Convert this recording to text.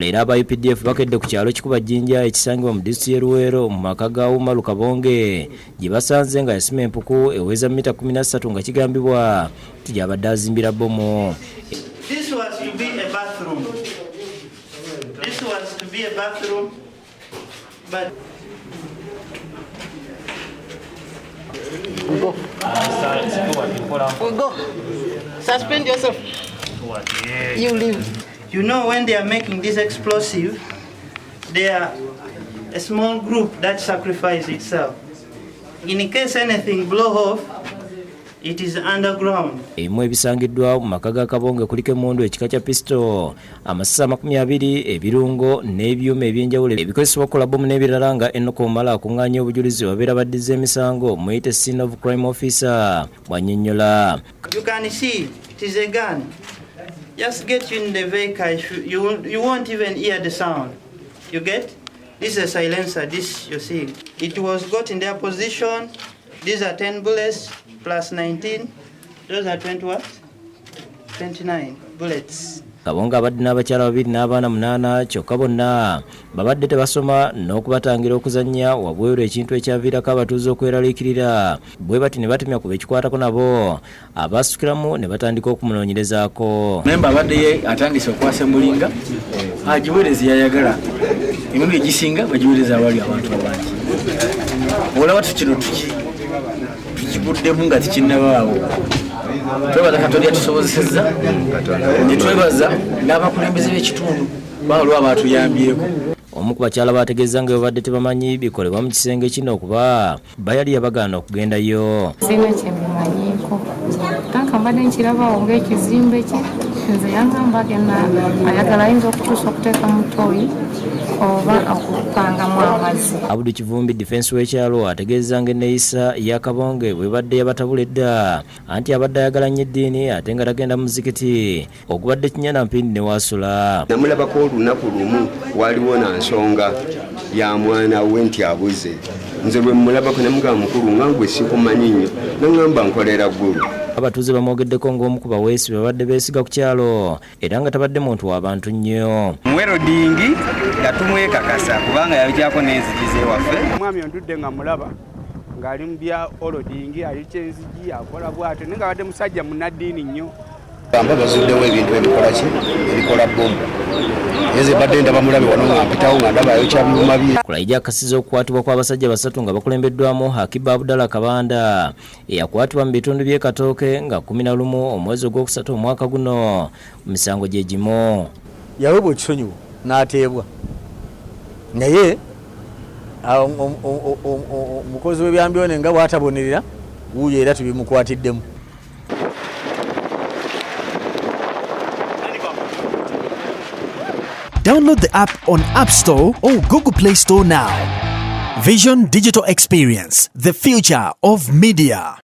Leero aba ADF bakedde ku kyalo kikuba jjinja ekisangibwa mu disitulikiti y'e Luweero mu maka ga Umaru Kabonge gye basanze nga yasima empuku eweza mita 13 nga kigambibwa nti gy'abadde azimbira bbomu. This was to be a bathroom. But go. Suspend yourself. You leave. You know, when they are making this explosive, they are a small group that sacrifice itself. In case anything blow off, it is underground. Ebimu ebisangiddwa mu maka ga Kabonge kuliko emmundu ekika kya pistol, amasasi 20, ebirungo n'ebyuma ebyenjawulo ebikozesebwa okukola bbomu n'ebirala nga Enock Omala akuŋŋaanya obujulizi wabeera baddiza emisango muyite scene of crime officer bw'annyonnyola. You can see it is a gun. Just get you in the vehicle, you won't even hear the sound. You get? This is a silencer, this you see. It was got in their position. These are 10 bullets plus 19. Those are 20 what? 29 bullets. Kabonge abadde n'abakyala 2 n'abaana 8 kyokka bonna babadde tebasoma n'okubatangira okuzannya wabweru ekintu ekyaviirako abatuuze okweraliikirira bwe bati ne batemya ku bekikwatako nabo abasukiramu ne batandika okumunoonyerezaako. Memba abadde ye atandise okwasa mulinga agiweereza yayagala emirundi egisinga bagiweereza abali abantu abangi. Olaba tukino tukiguddemu nga tikinnabaawo. Twebaza Katonda yatusobozesezza ne twebaza n'abakulembeze b'ekitundu balwa batuyambyeko. Omu ku bakyala bategeeza nga babadde tebamanyi bikolebwa mu kisenge kino okuba bayali yabagaana okugendayo. Sina kyembimanyiiko tanka mbadde nkirabaawo ng'ekizimbe kye nze yangamba gena ayagala ayinza okukyusa okuteeka mu ttooyi oba okupangamu amazzi. Abudu Kivumbi defense w'ekyalo ategeeza nga enneeyisa ya Kabonge bwe badde yabatabula edda anti abadde ayagala nnyo eddiini ate nga tagenda mu muzikiti ogubadde kinyana mpindi ne waasula. Namulabako olunaku lumu waliwo na nsonga ya mwana we nti abuze. Nze lwe mulabako ne mugamba mukulu nga gwe sikumanyi nnyo n'angamba nkolera ggulu. Abatuuze bamwogeddeko ng'omu ku baweesi babadde beesiga ku kyalo era nga tabadde muntu w'abantu nnyo. Luweero dingi nga tumwekakasa kubanga yabikyako n'enzigi z'ewaffe. Omwami ontudde nga mulaba ng'ali mu bya olodingi ayikya enzigi akola bw'atyo naye nga badde musajja munnaddiini nnyo. Bamba bazuddewo ebintu ebikola ki ebikola bbomu. Eze badde ndaba mulabe wano nga mpitawo nga ndaba ayokya byuma bye. Kulayija akasiza okukwatibwa kw'abasajja 3 nga bakulembeddwamu Hakiba Abdallah Kabanda eyakwatibwa mu bitundu by'e Katooke nga 11 omwezi ogwokusatu omwaka guno mu misango gye gimu. Yawebwa ekisonyiwo n'ateebwa naye omukozi w'ebyambyone nga bw'atabonerera wuuyo era tubimukwatiddemu. Download the app on App Store or Google Play Store now. Vision Digital Experience, the future of media.